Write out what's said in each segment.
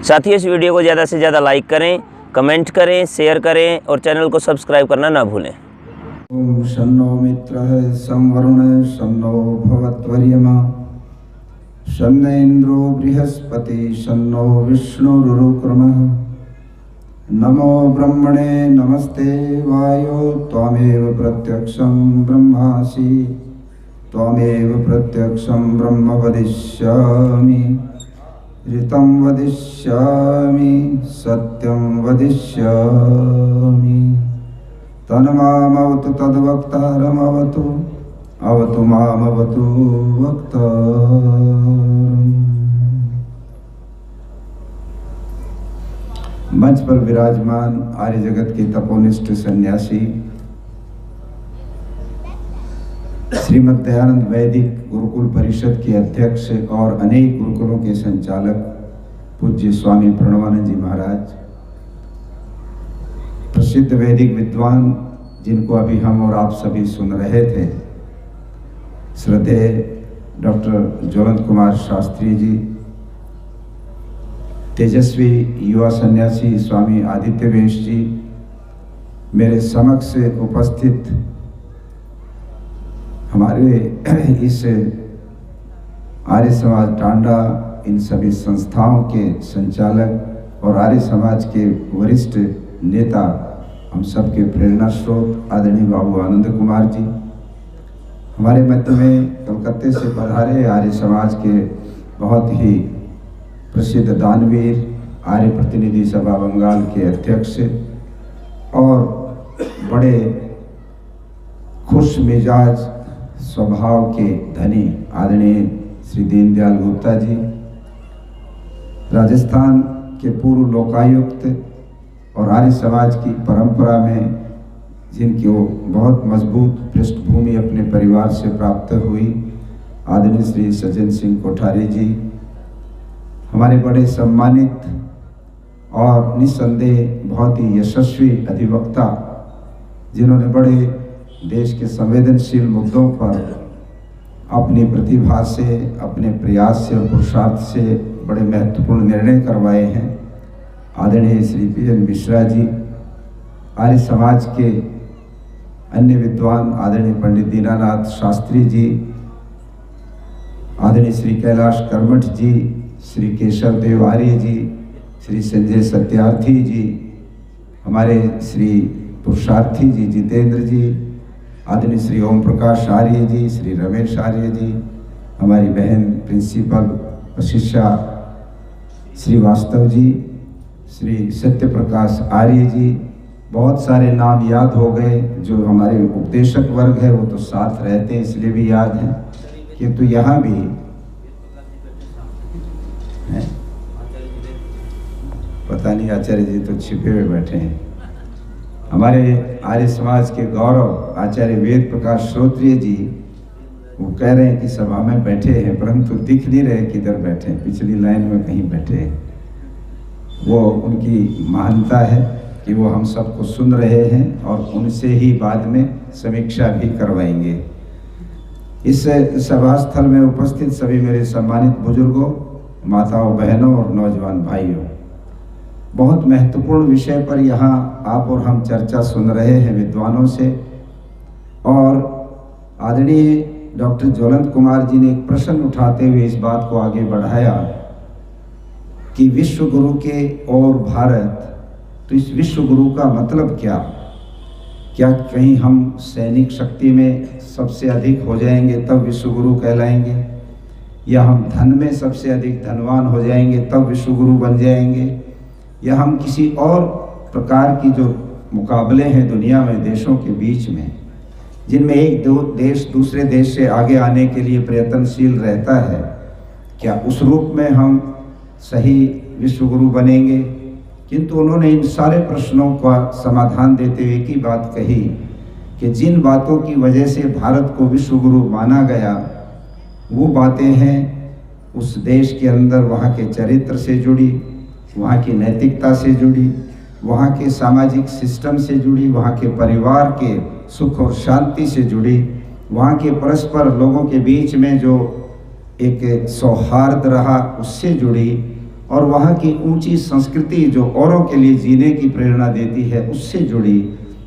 साथ ही इस वीडियो को ज़्यादा से ज़्यादा लाइक करें, कमेंट करें, शेयर करें और चैनल को सब्सक्राइब करना ना भूलें। ओम शन्नो मित्रः सं वरुणः शन्नो भवत्वर्यमा शन्न इंद्रो बृहस्पति शन्नो विष्णुरुक्रमः। नमो ब्रह्मणे नमस्ते वायो त्वमेव प्रत्यक्षं ब्रह्मासि त्वमेव प्रत्यक्षं ब्रह्म वदिष्यामि ऋतं वदिष्यामि सत्यं वदिष्यामि। तन्मामवतु तद्वक्तारमवतु अवतु मामवतु वक्तारम्। मंच पर विराजमान आर्य जगत के तपोनिष्ठ सन्यासी श्रीमद् दयानंद वैदिक गुरुकुल परिषद के अध्यक्ष और अनेक गुरुकुलों के संचालक पूज्य स्वामी प्रणवानंद जी महाराज, प्रसिद्ध वैदिक विद्वान जिनको अभी हम और आप सभी सुन रहे थे, श्रद्धेय डॉक्टर ज्वलंत कुमार शास्त्री जी, तेजस्वी युवा सन्यासी स्वामी आदित्य वेश जी, मेरे समक्ष उपस्थित हमारे इस आर्य समाज टांडा, इन सभी संस्थाओं के संचालक और आर्य समाज के वरिष्ठ नेता, हम सबके प्रेरणा स्रोत आदरणीय बाबू आनंद कुमार जी, हमारे मध्य में कलकत्ते से पधारे आर्य समाज के बहुत ही प्रसिद्ध दानवीर, आर्य प्रतिनिधि सभा बंगाल के अध्यक्ष और बड़े खुश मिजाज स्वभाव के धनी आदरणीय श्री दीनदयाल गुप्ता जी, राजस्थान के पूर्व लोकायुक्त और आर्य समाज की परंपरा में जिनकी वो बहुत मजबूत पृष्ठभूमि अपने परिवार से प्राप्त हुई, आदरणीय श्री सज्जन सिंह कोठारी जी, हमारे बड़े सम्मानित और निस्संदेह बहुत ही यशस्वी अधिवक्ता, जिन्होंने बड़े देश के संवेदनशील मुद्दों पर अपनी प्रतिभा से, अपने प्रयास से और पुरुषार्थ से बड़े महत्वपूर्ण निर्णय करवाए हैं, आदरणीय श्री पीएन मिश्रा जी, आर्य समाज के अन्य विद्वान आदरणीय पंडित दीनानाथ शास्त्री जी, आदरणीय श्री कैलाश कर्मठ जी, श्री केशव देव आर्य जी, श्री संजय सत्यार्थी जी, हमारे श्री पुरुषार्थी जी जितेंद्र जी, आदरणीय श्री ओम प्रकाश आर्य जी, श्री रमेश आर्य जी, हमारी बहन प्रिंसिपल शिष्या श्री वास्तव जी, श्री सत्य प्रकाश आर्य जी, बहुत सारे नाम याद हो गए। जो हमारे उपदेशक वर्ग है वो तो साथ रहते हैं इसलिए भी याद है, किंतु यहाँ भी है, पता नहीं आचार्य जी तो छिपे हुए बैठे हैं। हमारे आर्य समाज के गौरव आचार्य वेद प्रकाश श्रोत्रिय जी, वो कह रहे हैं कि सभा में बैठे हैं परंतु दिख नहीं रहे किधर बैठे हैं, पिछली लाइन में कहीं बैठे हैं। वो उनकी महानता है कि वो हम सबको सुन रहे हैं और उनसे ही बाद में समीक्षा भी करवाएंगे। इस सभा स्थल में उपस्थित सभी मेरे सम्मानित बुजुर्गों, माताओं, बहनों और नौजवान भाइयों, बहुत महत्वपूर्ण विषय पर यहाँ आप और हम चर्चा सुन रहे हैं विद्वानों से। और आदरणीय डॉक्टर ज्वलंत कुमार जी ने एक प्रश्न उठाते हुए इस बात को आगे बढ़ाया कि विश्व गुरु के और भारत, तो इस विश्व गुरु का मतलब क्या? क्या कहीं हम सैनिक शक्ति में सबसे अधिक हो जाएंगे तब विश्व गुरु कहलाएंगे, या हम धन में सबसे अधिक धनवान हो जाएंगे तब विश्व गुरु बन जाएंगे, या हम किसी और प्रकार की जो मुकाबले हैं दुनिया में देशों के बीच में, जिनमें एक दो देश दूसरे देश से आगे आने के लिए प्रयत्नशील रहता है, क्या उस रूप में हम सही विश्व गुरु बनेंगे? किंतु उन्होंने इन सारे प्रश्नों का समाधान देते हुए की बात कही कि जिन बातों की वजह से भारत को विश्व गुरु माना गया, वो बातें हैं उस देश के अंदर वहाँ के चरित्र से जुड़ी, वहाँ की नैतिकता से जुड़ी, वहाँ के सामाजिक सिस्टम से जुड़ी, वहाँ के परिवार के सुख और शांति से जुड़ी, वहाँ के परस्पर लोगों के बीच में जो एक सौहार्द रहा उससे जुड़ी, और वहाँ की ऊंची संस्कृति जो औरों के लिए जीने की प्रेरणा देती है उससे जुड़ी,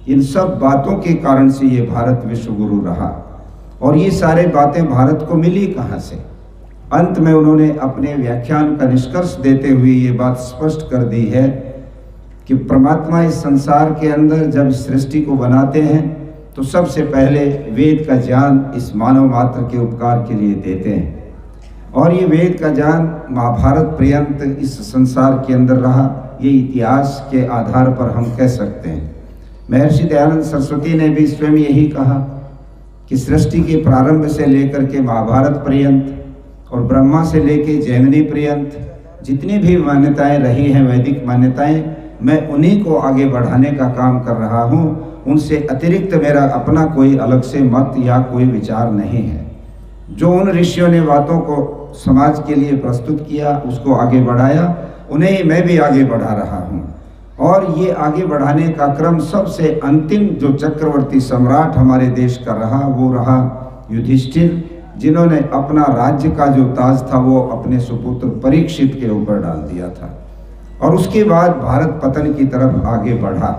इन सब बातों के कारण से ये भारत विश्व गुरु रहा। और ये सारे बातें भारत को मिली कहाँ से? अंत में उन्होंने अपने व्याख्यान का निष्कर्ष देते हुए ये बात स्पष्ट कर दी है कि परमात्मा इस संसार के अंदर जब सृष्टि को बनाते हैं तो सबसे पहले वेद का ज्ञान इस मानव मात्र के उपकार के लिए देते हैं। और ये वेद का ज्ञान महाभारत पर्यंत इस संसार के अंदर रहा। ये इतिहास के आधार पर हम कह सकते हैं। महर्षि दयानंद सरस्वती ने भी स्वयं यही कहा कि सृष्टि के प्रारंभ से लेकर के महाभारत पर्यंत और ब्रह्मा से लेकर जैमिनी पर्यंत जितनी भी मान्यताएं रही हैं, वैदिक मान्यताएं, मैं उन्हीं को आगे बढ़ाने का काम कर रहा हूँ। उनसे अतिरिक्त मेरा अपना कोई अलग से मत या कोई विचार नहीं है। जो उन ऋषियों ने बातों को समाज के लिए प्रस्तुत किया, उसको आगे बढ़ाया, उन्हें मैं भी आगे बढ़ा रहा हूँ। और ये आगे बढ़ाने का क्रम सबसे अंतिम जो चक्रवर्ती सम्राट हमारे देश का रहा वो रहा युधिष्ठिर, जिन्होंने अपना राज्य का जो ताज था वो अपने सुपुत्र परीक्षित के ऊपर डाल दिया था। और उसके बाद भारत पतन की तरफ आगे बढ़ा।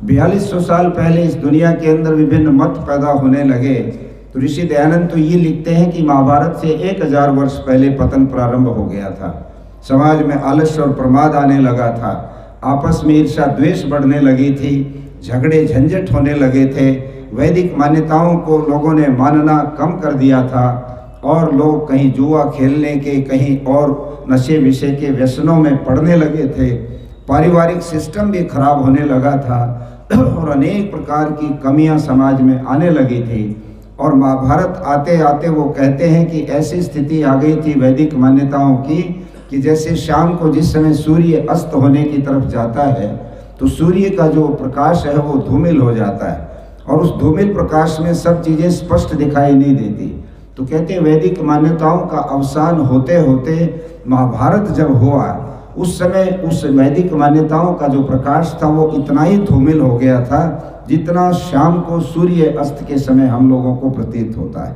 4200 साल पहले इस दुनिया के अंदर विभिन्न मत पैदा होने लगे। तो ऋषि दयानंद तो ये लिखते हैं कि महाभारत से 1000 वर्ष पहले पतन प्रारंभ हो गया था। समाज में आलस्य और प्रमाद आने लगा था, आपस में ईर्ष्या द्वेष बढ़ने लगी थी, झगड़े झंझट होने लगे थे, वैदिक मान्यताओं को लोगों ने मानना कम कर दिया था और लोग कहीं जुआ खेलने के, कहीं और नशे विषय के व्यसनों में पड़ने लगे थे। पारिवारिक सिस्टम भी खराब होने लगा था और अनेक प्रकार की कमियां समाज में आने लगी थी। और महाभारत आते आते वो कहते हैं कि ऐसी स्थिति आ गई थी वैदिक मान्यताओं की कि जैसे शाम को जिस समय सूर्य अस्त होने की तरफ जाता है तो सूर्य का जो प्रकाश है वो धूमिल हो जाता है और उस धूमिल प्रकाश में सब चीज़ें स्पष्ट दिखाई नहीं देती। तो कहते हैं वैदिक मान्यताओं का अवसान होते होते महाभारत जब हुआ उस समय उस वैदिक मान्यताओं का जो प्रकाश था वो इतना ही धूमिल हो गया था जितना शाम को सूर्य अस्त के समय हम लोगों को प्रतीत होता है।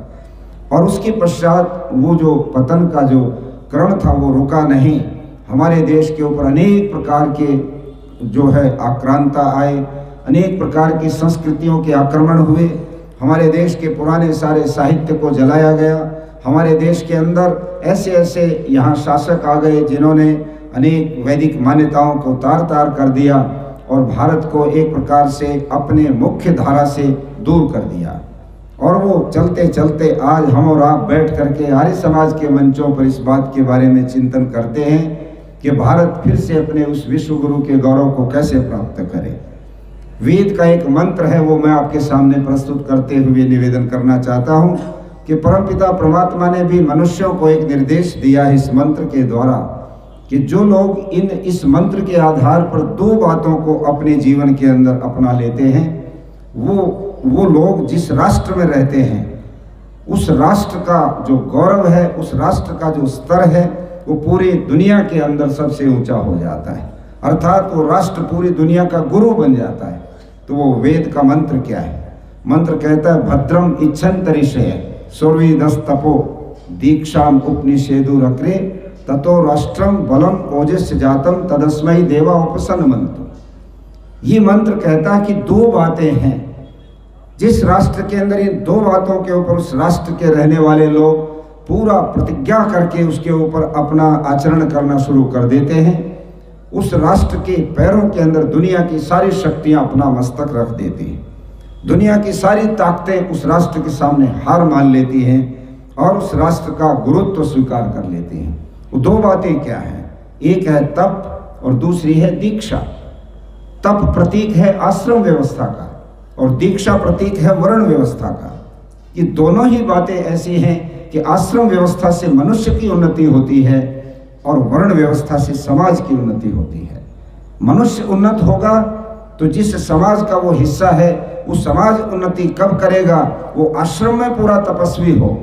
और उसके पश्चात वो जो पतन का जो क्रम था वो रुका नहीं। हमारे देश के ऊपर अनेक प्रकार के जो है आक्रांता आए, अनेक प्रकार की संस्कृतियों के आक्रमण हुए। हमारे देश के पुराने सारे साहित्य को जलाया गया। हमारे देश के अंदर ऐसे ऐसे यहाँ शासक आ गए जिन्होंने अनेक वैदिक मान्यताओं को तार तार कर दिया और भारत को एक प्रकार से अपने मुख्य धारा से दूर कर दिया। और वो चलते चलते आज हम और आप बैठ करके आर्य समाज के मंचों पर इस बात के बारे में चिंतन करते हैं कि भारत फिर से अपने उस विश्व गुरु के गौरव को कैसे प्राप्त करे। वेद का एक मंत्र है, वो मैं आपके सामने प्रस्तुत करते हुए निवेदन करना चाहता हूँ कि परमपिता परमात्मा ने भी मनुष्यों को एक निर्देश दिया है इस मंत्र के द्वारा कि जो लोग इस मंत्र के आधार पर 2 बातों को अपने जीवन के अंदर अपना लेते हैं, वो लोग जिस राष्ट्र में रहते हैं उस राष्ट्र का जो गौरव है, उस राष्ट्र का जो स्तर है, वो पूरी दुनिया के अंदर सबसे ऊंचा हो जाता है। अर्थात वो राष्ट्र पूरी दुनिया का गुरु बन जाता है। तो वो वेद का मंत्र क्या है? मंत्र कहता है भद्रम इच्छन्त ऋषय सूर्यदस तपो दीक्षाम उपनिषेदुरक्रे ततो राष्ट्रम बलम ओजस्य जातम तदस्मै देवा उपसन्नमन्तु। ये मंत्र कहता है कि 2 बातें हैं, जिस राष्ट्र के अंदर इन 2 बातों के ऊपर उस राष्ट्र के रहने वाले लोग पूरा प्रतिज्ञा करके उसके ऊपर अपना आचरण करना शुरू कर देते हैं, उस राष्ट्र के पैरों के अंदर दुनिया की सारी शक्तियां अपना मस्तक रख देती हैं। दुनिया की सारी ताकतें उस राष्ट्र के सामने हार मान लेती हैं और उस राष्ट्र का गुरुत्व स्वीकार कर लेती हैं। वो 2 बातें क्या हैं? एक है तप और दूसरी है दीक्षा। तप प्रतीक है आश्रम व्यवस्था का और दीक्षा प्रतीक है वर्ण व्यवस्था का। ये दोनों ही बातें ऐसी हैं कि आश्रम व्यवस्था से मनुष्य की उन्नति होती है और वर्ण व्यवस्था से समाज की उन्नति होती है। मनुष्य उन्नत होगा तो जिस समाज का वो हिस्सा है वो समाज उन्नति कब करेगा? वो आश्रम में पूरा तपस्वी हो,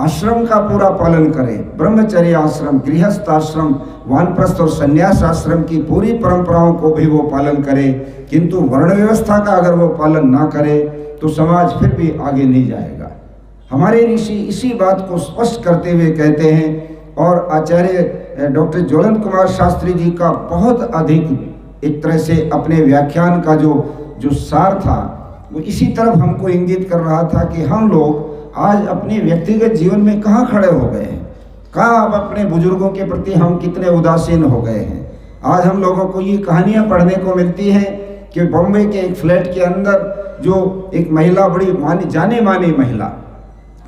आश्रम का पूरा पालन करे, ब्रह्मचर्य आश्रम, गृहस्थ आश्रम, वानप्रस्थ और संन्यास आश्रम की पूरी परंपराओं को भी वो पालन करे। किंतु वर्ण व्यवस्था का अगर वो पालन ना करे तो समाज फिर भी आगे नहीं जाएगा। हमारे ऋषि इसी बात को स्पष्ट करते हुए कहते हैं और आचार्य डॉक्टर ज्वलंत कुमार शास्त्री जी का बहुत अधिक एक तरह से अपने व्याख्यान का जो सार था वो इसी तरफ हमको इंगित कर रहा था कि हम लोग आज अपने व्यक्तिगत जीवन में कहाँ खड़े हो गए हैं, कहाँ अब अपने बुजुर्गों के प्रति हम कितने उदासीन हो गए हैं। आज हम लोगों को ये कहानियाँ पढ़ने को मिलती हैं कि बॉम्बे के एक फ्लैट के अंदर जो एक महिला, बड़ी जाने मानी महिला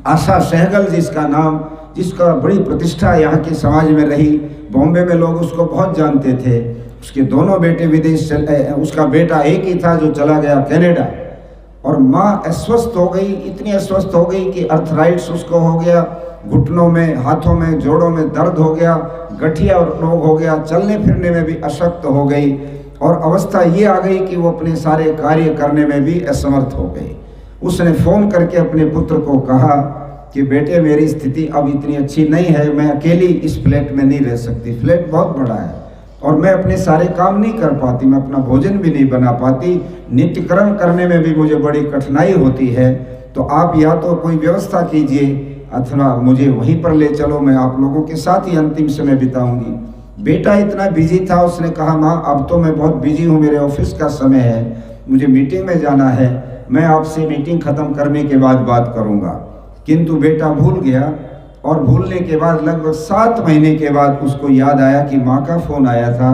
आशा सहगल जिसका नाम, जिसका बड़ी प्रतिष्ठा यहाँ के समाज में रही, बॉम्बे में लोग उसको बहुत जानते थे। उसके दोनों बेटे विदेश उसका बेटा एक ही था जो चला गया कनाडा, और माँ अस्वस्थ हो गई, इतनी अस्वस्थ हो गई कि अर्थराइट्स उसको हो गया, घुटनों में, हाथों में, जोड़ों में दर्द हो गया, गठिया रोग हो गया, चलने फिरने में भी अशक्त हो गई, और अवस्था ये आ गई कि वो अपने सारे कार्य करने में भी असमर्थ हो गई। उसने फ़ोन करके अपने पुत्र को कहा कि बेटे मेरी स्थिति अब इतनी अच्छी नहीं है, मैं अकेली इस फ्लैट में नहीं रह सकती, फ्लैट बहुत बड़ा है और मैं अपने सारे काम नहीं कर पाती, मैं अपना भोजन भी नहीं बना पाती, नित्यक्रम करने में भी मुझे बड़ी कठिनाई होती है, तो आप या तो कोई व्यवस्था कीजिए अथवा मुझे वहीं पर ले चलो, मैं आप लोगों के साथ ही अंतिम समय बिताऊंगी। बेटा इतना बिजी था, उसने कहा माँ अब तो मैं बहुत बिजी हूँ, मेरे ऑफिस का समय है, मुझे मीटिंग में जाना है, मैं आपसे मीटिंग ख़त्म करने के बाद बात करूँगा। किंतु बेटा भूल गया, और भूलने के बाद लगभग 7 महीने के बाद उसको याद आया कि माँ का फ़ोन आया था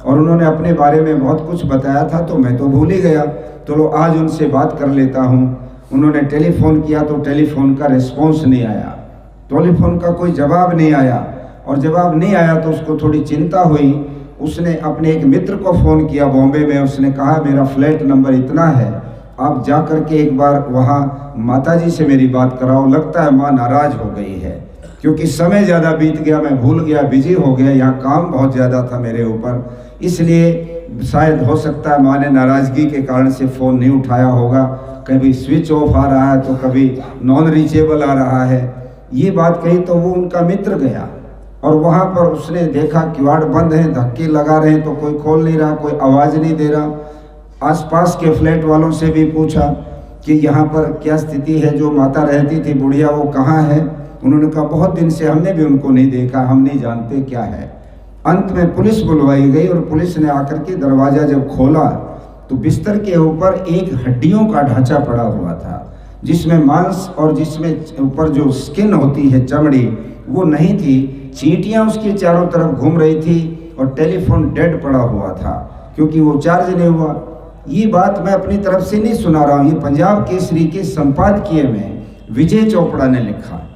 और उन्होंने अपने बारे में बहुत कुछ बताया था, तो मैं तो भूल ही गया, तो लो आज उनसे बात कर लेता हूँ। उन्होंने टेलीफोन किया तो टेलीफोन का रिस्पॉन्स नहीं आया, टेलीफोन का कोई जवाब नहीं आया, और जवाब नहीं आया तो उसको थोड़ी चिंता हुई। उसने अपने एक मित्र को फ़ोन किया बॉम्बे में, उसने कहा मेरा फ्लैट नंबर इतना है, आप जा कर के एक बार वहाँ माताजी से मेरी बात कराओ, लगता है माँ नाराज़ हो गई है, क्योंकि समय ज़्यादा बीत गया, मैं भूल गया, बिजी हो गया, यहाँ काम बहुत ज़्यादा था मेरे ऊपर, इसलिए शायद हो सकता है माँ ने नाराज़गी के कारण से फ़ोन नहीं उठाया होगा, कभी स्विच ऑफ आ रहा है तो कभी नॉन रीचेबल आ रहा है। ये बात कही तो वो उनका मित्र गया और वहाँ पर उसने देखा किवाड़ बंद है, धक्के लगा रहे हैं तो कोई खोल नहीं रहा, कोई आवाज़ नहीं दे रहा। आसपास के फ्लैट वालों से भी पूछा कि यहाँ पर क्या स्थिति है, जो माता रहती थी बुढ़िया वो कहाँ है। उन्होंने कहा बहुत दिन से हमने भी उनको नहीं देखा, हम नहीं जानते क्या है। अंत में पुलिस बुलवाई गई और पुलिस ने आकर के दरवाज़ा जब खोला तो बिस्तर के ऊपर एक हड्डियों का ढांचा पड़ा हुआ था, जिसमें मांस और जिसमें ऊपर जो स्किन होती है, चमड़ी, वो नहीं थी। चींटियाँ उसके चारों तरफ घूम रही थी और टेलीफोन डेड पड़ा हुआ था क्योंकि वो चार्ज नहीं हुआ। ये बात मैं अपनी तरफ से नहीं सुना रहा हूँ, ये पंजाब केसरी के संपादकीय में विजय चोपड़ा ने लिखा,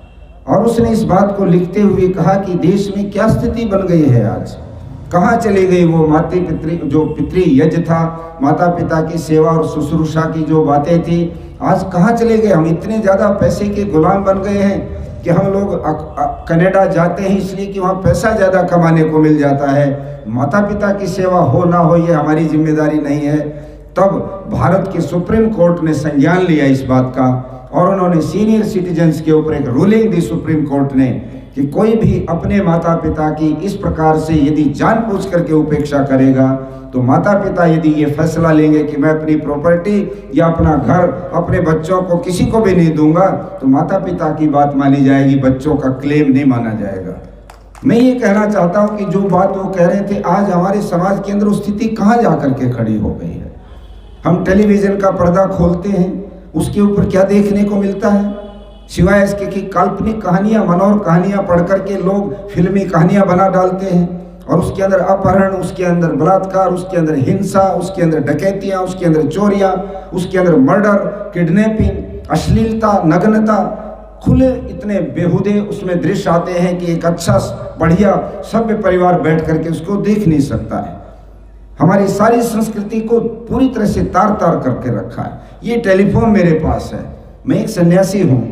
और उसने इस बात को लिखते हुए कहा कि देश में क्या स्थिति बन गई है आज, कहाँ चली गई वो पितृ यज्ञ था, माता पिता की सेवा और शुश्रूषा की जो बातें थी, आज कहाँ चले गए। हम इतने ज़्यादा पैसे के गुलाम बन गए हैं कि हम लोग कनाडा जाते हैं इसलिए कि वहाँ पैसा ज़्यादा कमाने को मिल जाता है, माता पिता की सेवा हो ना हो ये हमारी जिम्मेदारी नहीं है। तब भारत के सुप्रीम कोर्ट ने संज्ञान लिया इस बात का, और उन्होंने सीनियर सिटीजन्स के ऊपर एक रूलिंग दी सुप्रीम कोर्ट ने कि कोई भी अपने माता पिता की इस प्रकार से यदि जानबूझ करके उपेक्षा करेगा तो माता पिता यदि ये फैसला लेंगे कि मैं अपनी प्रॉपर्टी या अपना घर अपने बच्चों को किसी को भी नहीं दूंगा, तो माता पिता की बात मानी जाएगी, बच्चों का क्लेम नहीं माना जाएगा। मैं ये कहना चाहता हूँ कि जो बात वो कह रहे थे, आज हमारे समाज के अंदर स्थिति कहाँ जा करके खड़ी हो गई है। हम टेलीविज़न का पर्दा खोलते हैं, उसके ऊपर क्या देखने को मिलता है, सिवाय इसके कि काल्पनिक कहानियाँ, मनोर कहानियाँ पढ़ करके लोग फिल्मी कहानियाँ बना डालते हैं, और उसके अंदर अपहरण, उसके अंदर बलात्कार, उसके अंदर हिंसा, उसके अंदर डकैतियाँ, उसके अंदर चोरियाँ, उसके अंदर मर्डर, किडनैपिंग, अश्लीलता, नग्नता, खुले इतने बेहुदे उसमें दृश्य आते हैं कि एक अच्छा बढ़िया सभ्य परिवार बैठ करके उसको देख नहीं सकता है। हमारी सारी संस्कृति को पूरी तरह से तार तार करके रखा है। ये टेलीफोन मेरे पास है, मैं एक सन्यासी हूँ,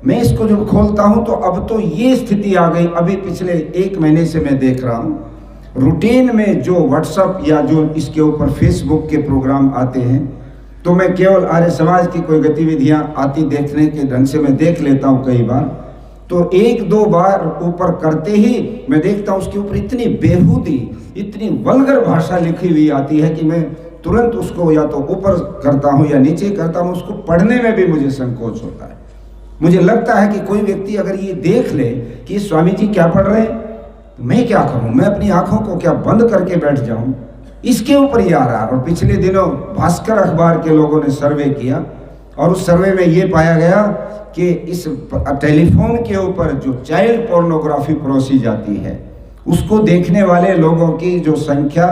मैं इसको जब खोलता हूँ तो अब तो ये स्थिति आ गई। अभी पिछले 1 महीने से मैं देख रहा हूँ रूटीन में जो व्हाट्सएप या जो इसके ऊपर फेसबुक के प्रोग्राम आते हैं, तो मैं केवल आर्य समाज की कोई गतिविधियाँ आती देखने के ढंग से मैं देख लेता हूँ कई बार, तो 1-2 बार ऊपर करते ही मैं देखता हूँ उसके ऊपर इतनी बेहूदी, इतनी वल्गर भाषा लिखी हुई आती है कि मैं तुरंत उसको या तो ऊपर करता हूँ या नीचे करता हूँ। उसको पढ़ने में भी मुझे संकोच होता है। मुझे लगता है कि कोई व्यक्ति अगर ये देख ले कि स्वामी जी क्या पढ़ रहे हैं, तो मैं क्या करूं, मैं अपनी आंखों को क्या बंद करके बैठ जाऊं? इसके ऊपर ये आ रहा। और पिछले दिनों भास्कर अखबार के लोगों ने सर्वे किया और उस सर्वे में ये पाया गया कि इस टेलीफोन के ऊपर जो चाइल्ड पोर्नोग्राफी परोसी जाती है उसको देखने वाले लोगों की जो संख्या,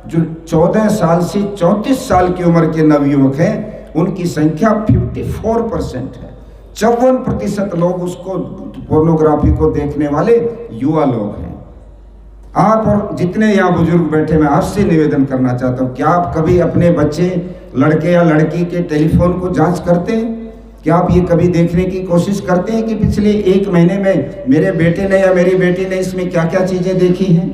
जो 14 साल से 34 साल की उम्र के नवयुवक हैं, उनकी संख्या 54% है। 54% लोग उसको, पोर्नोग्राफी को देखने वाले युवा लोग हैं। आप और जितने यहाँ बुजुर्ग बैठे, मैं आपसे निवेदन करना चाहता हूँ, क्या आप कभी अपने बच्चे, लड़के या लड़की के टेलीफोन को जांच करते हैं? क्या आप ये कभी देखने की कोशिश करते हैं कि पिछले 1 महीने में मेरे बेटे ने या मेरी बेटी ने इसमें क्या क्या चीज़ें देखी हैं?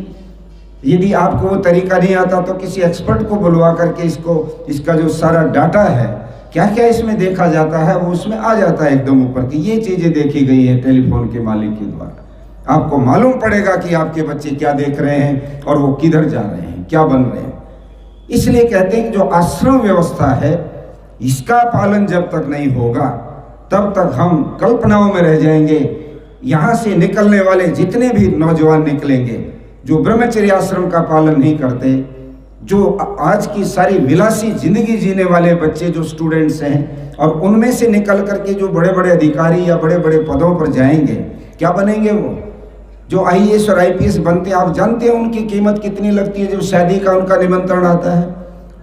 यदि आपको वो तरीका नहीं आता तो किसी एक्सपर्ट को बुलवा करके इसका जो सारा डाटा है, क्या क्या इसमें देखा जाता है, वो उसमें आ जाता है एकदम ऊपर कि ये चीज़ें देखी गई है टेलीफोन के मालिक के द्वारा। आपको मालूम पड़ेगा कि आपके बच्चे क्या देख रहे हैं और वो किधर जा रहे हैं, क्या बन रहे हैं। इसलिए कहते हैं कि जो आश्रम व्यवस्था है, इसका पालन जब तक नहीं होगा तब तक हम कल्पनाओं में रह जाएंगे। यहाँ से निकलने वाले जितने भी नौजवान निकलेंगे जो ब्रह्मचर्य आश्रम का पालन नहीं करते, जो आज की सारी विलासी जिंदगी जीने वाले बच्चे जो स्टूडेंट्स हैं, और उनमें से निकल करके जो बड़े बड़े अधिकारी या बड़े बड़े पदों पर जाएंगे, क्या बनेंगे वो? जो IAS और IPS बनते हैं, आप जानते हैं उनकी कीमत कितनी लगती है? जो शादी का उनका निमंत्रण आता है,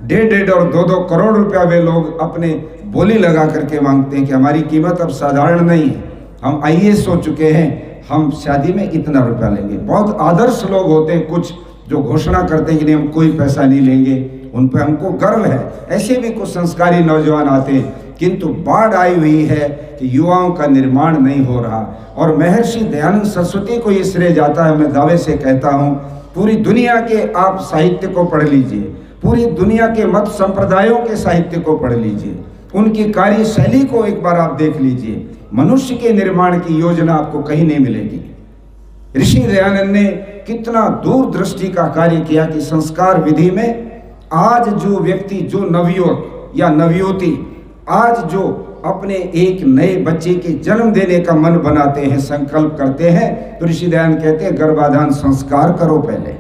1.5 और 2-2 करोड़ रुपया वे लोग अपने बोली लगा करके मांगते हैं कि हमारी कीमत अब साधारण नहीं है, हम IAS हो चुके हैं, हम शादी में इतना रुपया लेंगे। बहुत आदर्श लोग होते हैं कुछ जो घोषणा करते हैं कि नहीं हम कोई पैसा नहीं लेंगे, उन पर हमको गर्व है। ऐसे भी कुछ संस्कारी नौजवान आते हैं, किंतु बाढ़ आई हुई है कि युवाओं का निर्माण नहीं हो रहा। और महर्षि दयानंद सरस्वती को ये श्रेय जाता है, मैं दावे से कहता हूँ। पूरी दुनिया के आप साहित्य को पढ़ लीजिए, पूरी दुनिया के मत संप्रदायों के साहित्य को पढ़ लीजिए, उनकी कार्यशैली को एक बार आप देख लीजिए। मनुष्य के निर्माण की योजना आपको कहीं नहीं मिलेगी। ऋषि दयानंद ने कितना दूरदृष्टि का कार्य किया कि संस्कार विधि में आज जो व्यक्ति, जो नवयुवक या नवयुवती आज जो अपने एक नए बच्चे के जन्म देने का मन बनाते हैं, संकल्प करते हैं, तो ऋषि दयानंद कहते हैं गर्भाधान संस्कार करो पहले।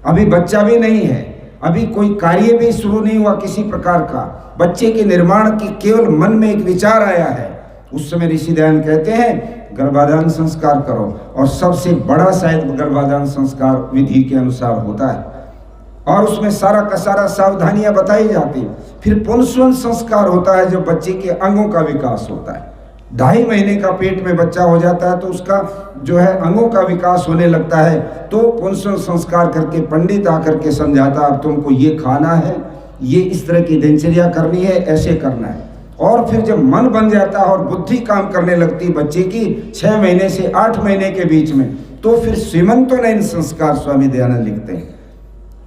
अभी बच्चा भी नहीं है, अभी कोई कार्य भी शुरू नहीं हुआ किसी प्रकार का, बच्चे के निर्माण की केवल मन में एक विचार आया है, उस समय ऋषि दयानंद कहते हैं गर्भाधान संस्कार करो। और सबसे बड़ा शायद गर्भाधान संस्कार विधि के अनुसार होता है, और उसमें सारा का सारा सावधानियां बताई जाती। फिर पुंसवन संस्कार होता है, जब बच्चे के अंगों का विकास होता है। 2.5 महीने का पेट में बच्चा हो जाता है तो उसका जो है अंगों का विकास होने लगता है, तो पुंसवन संस्कार करके पंडित आकर के समझाता है अब तुमको ये खाना है, ये इस तरह की दिनचर्या करनी है, ऐसे करना है। और फिर जब मन बन जाता है और बुद्धि काम करने लगती बच्चे की 6 महीने से 8 महीने के बीच में, तो फिर श्रीमंतोनयन संस्कार स्वामी दयानंद लिखते हैं।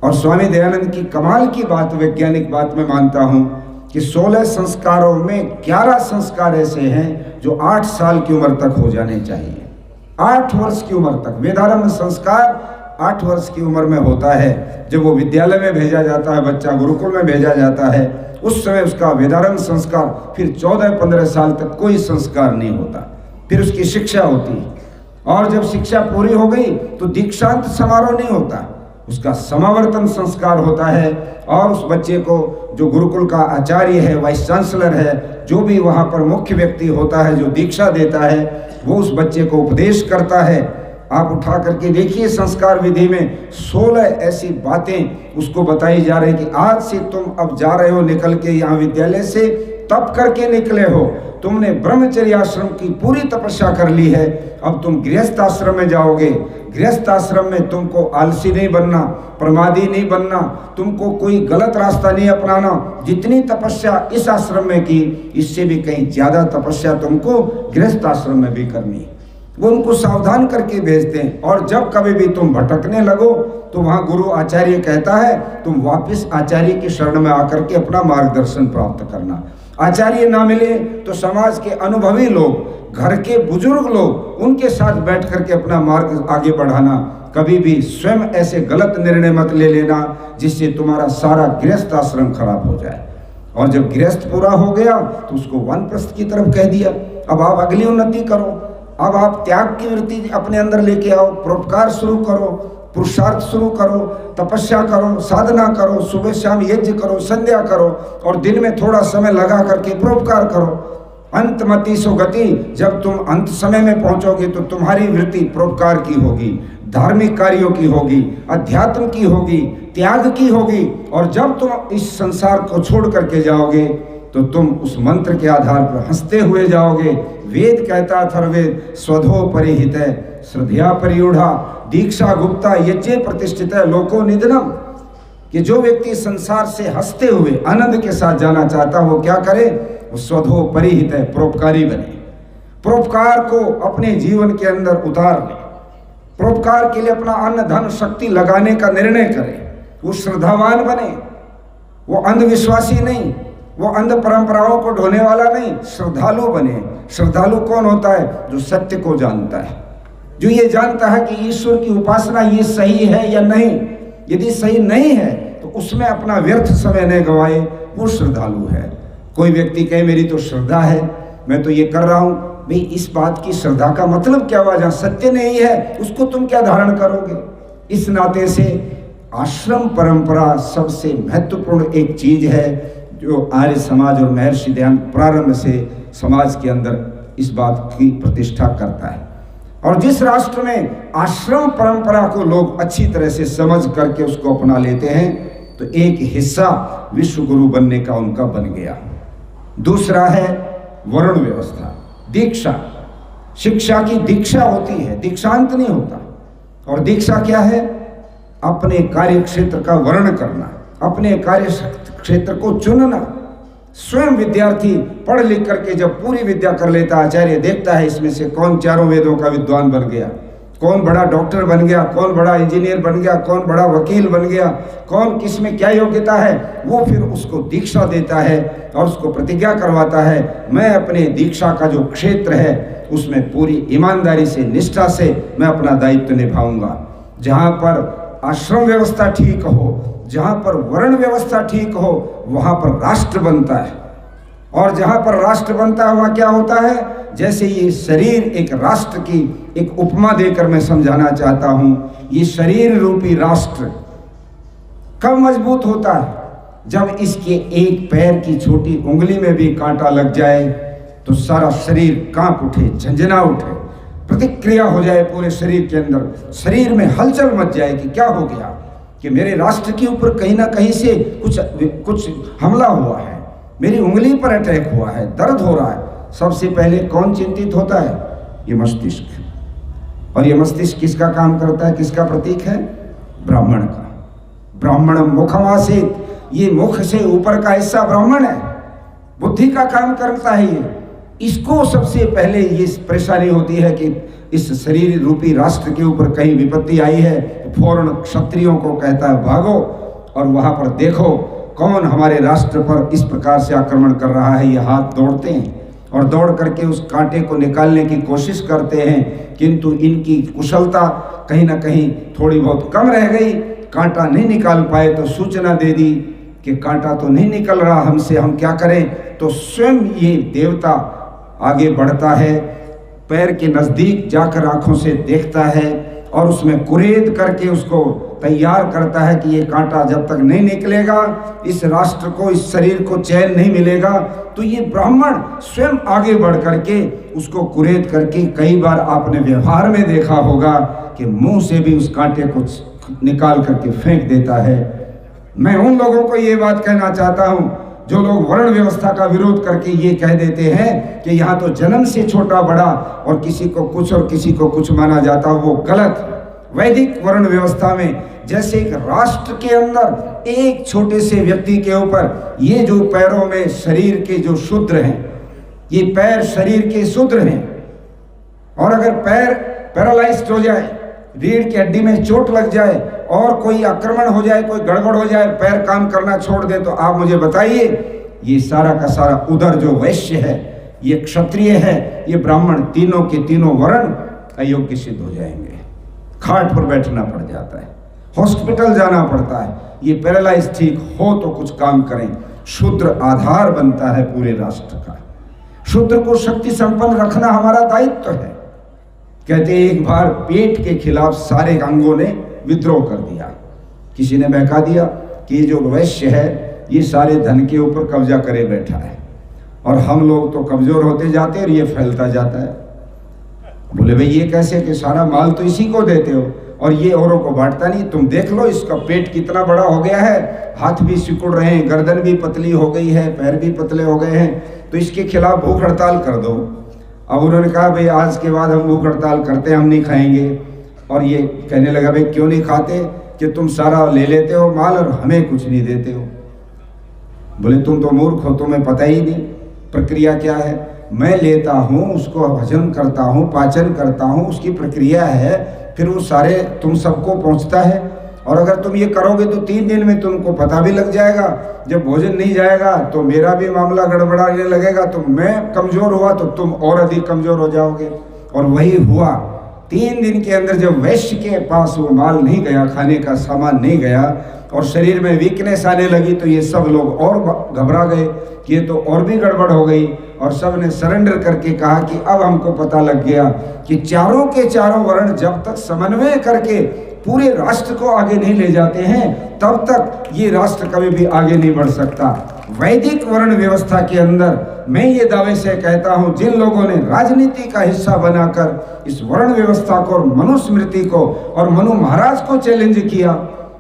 और स्वामी दयानंद की कमाल की बात, वैज्ञानिक बात मैं मानता हूं कि 16 संस्कारों में 11 संस्कार ऐसे हैं जो 8 साल की उम्र तक हो जाने चाहिए। 8 वर्ष की उम्र तक वेदारंभ संस्कार 8 वर्ष की उम्र में होता है। जब वो विद्यालय में भेजा जाता है, बच्चा गुरुकुल में भेजा जाता है, उस समय उसका वेदारंभ संस्कार, फिर 14-15 साल तक कोई संस्कार नहीं होता, फिर उसकी शिक्षा होती है। और जब शिक्षा पूरी हो गई तो दीक्षांत समारोह नहीं होता, उसका समावर्तन संस्कार होता है। और उस बच्चे को जो गुरुकुल का आचार्य है, वाइस चांसलर है, जो भी वहाँ पर मुख्य व्यक्ति होता है जो दीक्षा देता है, वो उस बच्चे को उपदेश करता है। आप उठा करके देखिए संस्कार विधि में 16 ऐसी बातें उसको बताई जा रही कि आज से तुम अब जा रहे हो निकल के यहाँ विद्यालय से, तप करके निकले हो, तुमने ब्रह्मचर्य आश्रम की पूरी तपस्या कर ली है, अब तुम गृहस्थ आश्रम में जाओगे। गृहस्थ आश्रम में तुमको आलसी नहीं बनना, प्रमादी नहीं बनना, तुमको कोई गलत रास्ता नहीं अपनाना। जितनी तपस्या इस आश्रम में की, इससे भी कहीं ज्यादा तपस्या तुमको गृहस्थ आश्रम में भी करनी है। वो उनको सावधान करके भेजते हैं। और जब कभी भी तुम भटकने लगो तो वहाँ गुरु आचार्य कहता है तुम वापस आचार्य की शरण में आकर के अपना मार्गदर्शन प्राप्त करना। आचार्य ना मिले तो समाज के अनुभवी लोग, घर के बुजुर्ग लोग, उनके साथ बैठ करके अपना मार्ग आगे बढ़ाना। कभी भी स्वयं ऐसे गलत निर्णय मत ले लेना जिससे तुम्हारा सारा गृहस्थ आश्रम खराब हो जाए। और जब गृहस्थ पूरा हो गया तो उसको वानप्रस्थ की तरफ कह दिया, अब आप अगली उन्नति करो। अब आप त्याग की वृत्ति अपने अंदर लेके आओ, परोपकार शुरू करो, पुरुषार्थ शुरू करो, तपस्या करो, साधना करो, सुबह शाम यज्ञ करो, संध्या करो और दिन में थोड़ा समय लगा करके परोपकार करो। अंतमति सो गति, जब तुम अंत समय में पहुंचोगे तो तुम्हारी वृत्ति परोपकार की होगी, धार्मिक कार्यों की होगी, अध्यात्म की होगी, त्याग की होगी। और जब तुम इस संसार को छोड़ करके जाओगे तो तुम उस मंत्र के आधार पर हंसते हुए जाओगे। वेद कहता अथर्ववेद, स्वधो परिहित श्रद्धया परियूढ़ा दीक्षा गुप्ता यज्ञ प्रतिष्ठित लोको निधनम, कि जो व्यक्ति संसार से हंसते हुए आनंद के साथ जाना चाहता वो क्या करे, वो स्वधो परिहित परोपकारी बने, परोपकार को अपने जीवन के अंदर उतार ले, परोपकार के लिए अपना अन्न धन शक्ति लगाने का निर्णय करे, वो श्रद्धावान बने, वो अंधविश्वासी नहीं, वो अंध परंपराओं को ढोने वाला नहीं, श्रद्धालु बने। श्रद्धालु कौन होता है? जो सत्य को जानता है, जो ये जानता है कि ईश्वर की उपासना ये सही है या नहीं। यदि सही नहीं है तो उसमें अपना व्यर्थ समय न गवाए, वो श्रद्धालु है। कोई व्यक्ति कहे मेरी तो श्रद्धा है, मैं तो ये कर रहा हूं, भाई इस बात की श्रद्धा का मतलब क्या हुआ? जहां सत्य नहीं है उसको तुम क्या धारण करोगे? इस नाते से आश्रम परंपरा सबसे महत्वपूर्ण एक चीज है जो आर्य समाज और महर्षि दयानंद प्रारंभ से समाज के अंदर इस बात की प्रतिष्ठा करता है। और जिस राष्ट्र में आश्रम परंपरा को लोग अच्छी तरह से समझ करके उसको अपना लेते हैं तो एक हिस्सा विश्व गुरु बनने का उनका बन गया। दूसरा है वर्ण व्यवस्था, दीक्षा। शिक्षा की दीक्षा होती है, दीक्षांत नहीं होता। और दीक्षा क्या है? अपने कार्य क्षेत्र का वर्ण करना, अपने कार्य क्षेत्र को चुनना। स्वयं विद्यार्थी पढ़ लिख करके जब पूरी विद्या कर लेता, आचार्य देखता है इसमें से कौन चारों वेदों का विद्वान बन गया, कौन बड़ा डॉक्टर बन गया, कौन बड़ा इंजीनियर बन गया, कौन बड़ा वकील बन गया, कौन किस में क्या योग्यता है, वो फिर उसको दीक्षा देता है और उसको प्रतिज्ञा करवाता है मैं अपने दीक्षा का जो क्षेत्र है उसमें पूरी ईमानदारी से, निष्ठा से मैं अपना दायित्व निभाऊंगा। जहाँ पर आश्रम व्यवस्था ठीक हो, जहाँ पर वर्ण व्यवस्था ठीक हो, वहाँ पर राष्ट्र बनता है। और जहाँ पर राष्ट्र बनता है वहाँ क्या होता है? जैसे ये शरीर एक राष्ट्र की एक उपमा देकर मैं समझाना चाहता हूँ। ये शरीर रूपी राष्ट्र कब मजबूत होता है? जब इसके एक पैर की छोटी उंगली में भी कांटा लग जाए तो सारा शरीर कांप उठे, झंझना उठे, प्रतिक्रिया हो जाए पूरे शरीर के अंदर, शरीर में हलचल मच जाए कि क्या हो गया, कि मेरे राष्ट्र के ऊपर कहीं ना कहीं से कुछ हमला हुआ है, मेरी उंगली पर अटैक हुआ है, दर्द हो रहा है। सबसे पहले कौन चिंतित होता है? ये मस्तिष्क। और ये मस्तिष्क किसका काम करता है, किसका प्रतीक है? ब्राह्मण का। ब्राह्मणम मुखम आसीत, ये मुख से ऊपर का हिस्सा ब्राह्मण है, बुद्धि का काम करता है ये। इसको सबसे पहले ये परेशानी होती है कि इस शरीर रूपी राष्ट्र के ऊपर कहीं विपत्ति आई है तो फौरन क्षत्रियों को कहता है भागो और वहां पर देखो कौन हमारे राष्ट्र पर इस प्रकार से आक्रमण कर रहा है। ये हाथ दौड़ते हैं और दौड़ करके उस कांटे को निकालने की कोशिश करते हैं, किंतु इनकी कुशलता कहीं ना कहीं थोड़ी बहुत कम रह गई। कांटा नहीं निकाल पाए तो सूचना दे दी कि कांटा तो नहीं निकल रहा हमसे, हम क्या करें? तो स्वयं ये देवता आगे बढ़ता है, पैर के नज़दीक जाकर आंखों से देखता है और उसमें कुरेद करके उसको तैयार करता है कि ये कांटा जब तक नहीं निकलेगा इस राष्ट्र को, इस शरीर को चैन नहीं मिलेगा। तो ये ब्राह्मण स्वयं आगे बढ़ करके उसको कुरेद करके, कई बार आपने व्यवहार में देखा होगा कि मुंह से भी उस कांटे को निकाल करके फेंक देता है। मैं उन लोगों को ये बात कहना चाहता हूँ जो लोग वर्ण व्यवस्था का विरोध करके ये कह देते हैं कि यहाँ तो जन्म से छोटा बड़ा और किसी को कुछ और किसी को कुछ माना जाता, वो गलत। वैदिक वर्ण व्यवस्था में जैसे एक राष्ट्र के अंदर एक छोटे से व्यक्ति के ऊपर ये जो पैरों में शरीर के जो शूद्र हैं, ये पैर शरीर के शूद्र हैं, और अगर पैर पैरालाइज्ड हो जाए, रीढ़ की हड्डी में चोट लग जाए और कोई आक्रमण हो जाए, कोई गड़बड़ हो जाए, पैर काम करना छोड़ दे, तो आप मुझे बताइए ये सारा का सारा उधर जो वैश्य है, ये क्षत्रिय है, ये ब्राह्मण, तीनों के तीनों वर्ण अयोग्य सिद्ध हो जाएंगे। खाट पर बैठना पड़ जाता है, हॉस्पिटल जाना पड़ता है। ये पैरालाइज ठीक हो तो कुछ काम करें। शूद्र आधार बनता है पूरे राष्ट्र का। शूद्र को शक्ति संपन्न रखना हमारा दायित्व है। कहते एक बार पेट के खिलाफ सारे अंगों ने विद्रोह कर दिया। किसी ने बहका दिया कि ये जो वैश्य है ये सारे धन के ऊपर कब्जा करे बैठा है और हम लोग तो कमजोर होते जाते हैं और ये फैलता जाता है। बोले भाई ये कैसे कि सारा माल तो इसी को देते हो और ये औरों को बांटता नहीं। तुम देख लो इसका पेट कितना बड़ा हो गया है, हाथ भी सिकुड़ रहे हैं, गर्दन भी पतली हो गई है, पैर भी पतले हो गए हैं, तो इसके खिलाफ भूख हड़ताल कर दो। अब उन्होंने कहा भाई आज के बाद हम भूख हड़ताल करते हैं, हम नहीं खाएंगे। और ये कहने लगा भाई क्यों नहीं खाते कि तुम सारा ले लेते हो माल और हमें कुछ नहीं देते हो। बोले तुम तो मूर्ख हो, तुम्हें पता ही नहीं प्रक्रिया क्या है। मैं लेता हूँ, उसको हजम करता हूँ, पाचन करता हूँ, उसकी प्रक्रिया है, फिर वो सारे तुम सबको पहुँचता है। और अगर तुम ये करोगे तो 3 दिन में तुमको पता भी लग जाएगा। जब भोजन नहीं जाएगा तो मेरा भी मामला गड़बड़ाने लगेगा, तो मैं कमज़ोर हुआ तो तुम और अधिक कमज़ोर हो जाओगे। और वही हुआ। 3 दिन के अंदर जब वैश्य के पास वो माल नहीं गया, खाने का सामान नहीं गया और शरीर में वीकनेस आने लगी, तो ये सब लोग और घबरा गए कि ये तो और भी गड़बड़ हो गई। और सब ने सरेंडर करके कहा कि अब हमको पता लग गया कि चारों के चारों वर्ण जब तक समन्वय करके पूरे राष्ट्र को आगे नहीं ले जाते हैं तब तक ये राष्ट्र कभी भी आगे नहीं बढ़ सकता। वैदिक वर्ण व्यवस्था के अंदर मैं ये दावे से कहता हूं, जिन लोगों ने राजनीति का हिस्सा बनाकर इस वर्ण व्यवस्था को और मनुस्मृति को और मनु महाराज को चैलेंज किया,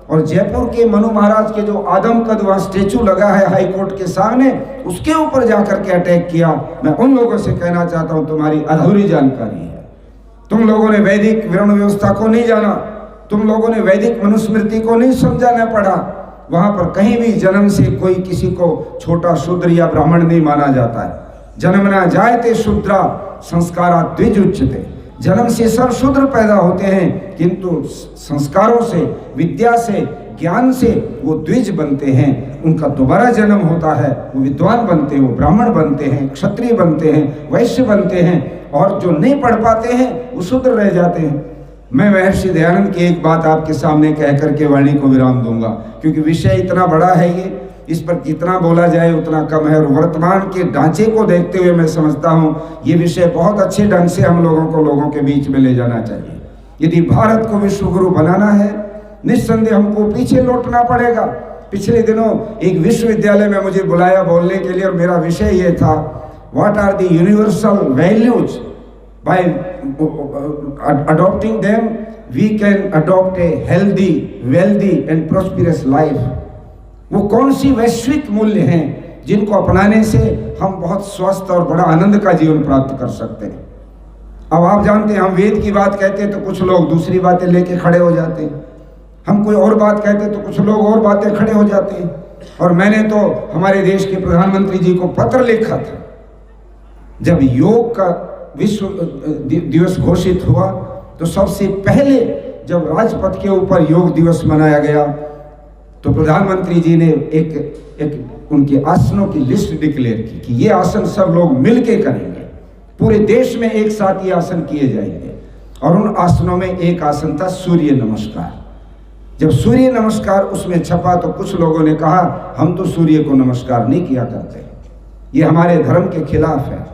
और जयपुर के मनु महाराज के जो आदम कद वहाँ स्टेचू लगा है हाई कोर्ट के सामने, उसके ऊपर जाकर के अटैक किया, मैं उन लोगों से कहना चाहता हूँ तुम्हारी अधूरी जानकारी है। तुम लोगों ने वैदिक वर्ण व्यवस्था को नहीं जाना, तुम लोगों ने वैदिक मनुस्मृति को नहीं समझाना पड़ा। वहां पर कहीं भी जन्म से कोई किसी को छोटा शूद्र या ब्राह्मण नहीं माना जाता है। जन्मना जायते शूद्रा संस्कारा द्विज उच्यते। जन्म से सब शूद्र पैदा होते हैं, किंतु संस्कारों से, विद्या से, ज्ञान से वो द्विज बनते हैं। उनका दोबारा जन्म होता है, वो विद्वान बनते हैं, वो ब्राह्मण बनते हैं, क्षत्रिय बनते हैं, वैश्य बनते हैं, और जो नहीं पढ़ पाते हैं वो शूद्र रह जाते हैं। मैं महर्षि दयानंद की एक बात आपके सामने कह करके वाणी को विराम दूंगा, क्योंकि विषय इतना बड़ा है ये, इस पर जितना बोला जाए उतना कम है। और वर्तमान के ढांचे को देखते हुए मैं समझता हूँ ये विषय बहुत अच्छे ढंग से हम लोगों को लोगों के बीच में ले जाना चाहिए। यदि भारत को विश्व गुरु बनाना है, निस्संदेह हमको पीछे लौटना पड़ेगा। पिछले दिनों एक विश्वविद्यालय में मुझे बुलाया बोलने के लिए, और मेरा विषय ये था, what are the universal values, by adopting them we can adopt a healthy, wealthy and prosperous life। वो कौन सी वैश्विक मूल्य हैं जिनको अपनाने से हम बहुत स्वस्थ और बड़ा आनंद का जीवन प्राप्त कर सकते हैं। अब आप जानते हैं हम वेद की बात कहते हैं तो कुछ लोग दूसरी बातें लेके खड़े हो जाते हैं, हम कोई और बात कहते हैं तो कुछ लोग और बातें खड़े हो जाते हैं। और मैंने तो हमारे देश के प्रधानमंत्री जी को पत्र लिखा था जब योग का विश्व दिवस घोषित हुआ, तो सबसे पहले जब राजपथ के ऊपर योग दिवस मनाया गया तो प्रधानमंत्री जी ने एक उनके आसनों की लिस्ट डिक्लेयर की कि ये आसन सब लोग मिलके करेंगे, पूरे देश में एक साथ ये आसन किए जाएंगे। और उन आसनों में एक आसन था सूर्य नमस्कार। जब सूर्य नमस्कार उसमें छपा तो कुछ लोगों ने कहा हम तो सूर्य को नमस्कार नहीं किया करते, ये हमारे धर्म के खिलाफ है,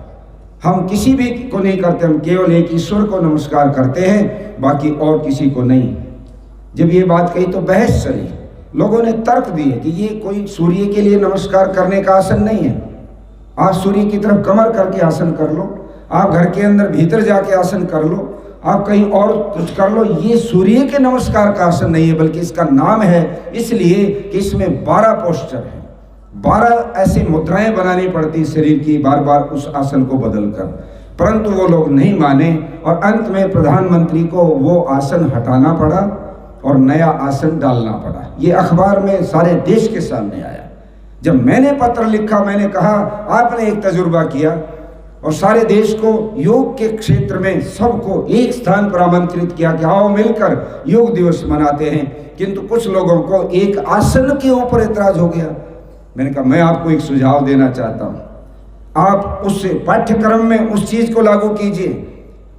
हम किसी भी को नहीं करते, हम केवल एक ईश्वर को नमस्कार करते हैं, बाकी और किसी को नहीं। जब ये बात कही तो बहस चली, लोगों ने तर्क दिए कि ये कोई सूर्य के लिए नमस्कार करने का आसन नहीं है। आप सूर्य की तरफ कमर करके आसन कर लो, आप घर के अंदर भीतर जाके आसन कर लो, आप कहीं और कुछ कर लो, ये सूर्य के नमस्कार का आसन नहीं है, बल्कि इसका नाम है इसलिए कि इसमें 12 पोस्चर है, 12 ऐसी मुद्राएं बनानी पड़ती शरीर की बार बार उस आसन को बदलकर। परंतु वो लोग नहीं माने और अंत में प्रधानमंत्री को वो आसन हटाना पड़ा और नया आसन डालना पड़ा। ये अखबार में सारे देश के सामने आया। जब मैंने पत्र लिखा, मैंने कहा आपने एक तजुर्बा किया और सारे देश को योग के क्षेत्र में सबको एक स्थान पर आमंत्रित किया कि आओ मिलकर योग दिवस मनाते हैं, किंतु कुछ लोगों को एक आसन के ऊपर ऐतराज हो गया। मैंने कहा मैं आपको एक सुझाव देना चाहता हूं, आप उस पाठ्यक्रम में उस चीज को लागू कीजिए।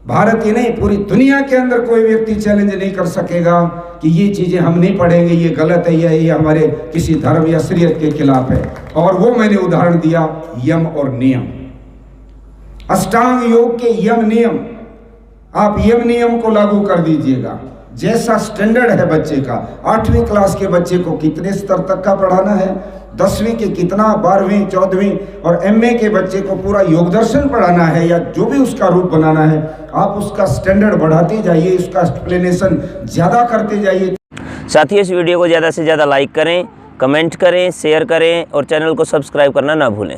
भारत ही नहीं, पूरी दुनिया के अंदर कोई व्यक्ति चैलेंज नहीं कर सकेगा कि ये चीजें हम नहीं पढ़ेंगे, ये गलत है, ये हमारे किसी धर्म या शरीयत के खिलाफ है। और वो मैंने उदाहरण दिया यम और नियम, अष्टांग योग के यम नियम। आप यम नियम को लागू कर दीजिएगा। जैसा स्टैंडर्ड है बच्चे का, 8वीं क्लास के बच्चे को कितने स्तर तक का पढ़ाना है, 10वीं के कितना, 12वीं 14वीं और MA के बच्चे को पूरा योग दर्शन पढ़ाना है या जो भी उसका रूप बनाना है, आप उसका स्टैंडर्ड बढ़ाते जाइए, उसका एक्सप्लेनेशन ज़्यादा करते जाइए। साथ ही इस वीडियो को ज़्यादा से ज़्यादा लाइक करें, कमेंट करें, शेयर करें और चैनल को सब्सक्राइब करना ना भूलें।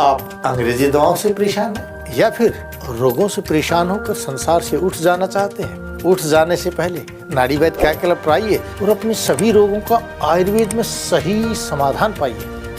आप अंग्रेजी दवाओं से परेशान हैं या फिर रोगों से परेशान होकर संसार से उठ जाना चाहते हैं? उठ जाने से पहले नाड़ी वैद्य क्या क्लब पर आइए और अपने सभी रोगों का आयुर्वेद में सही समाधान पाइए।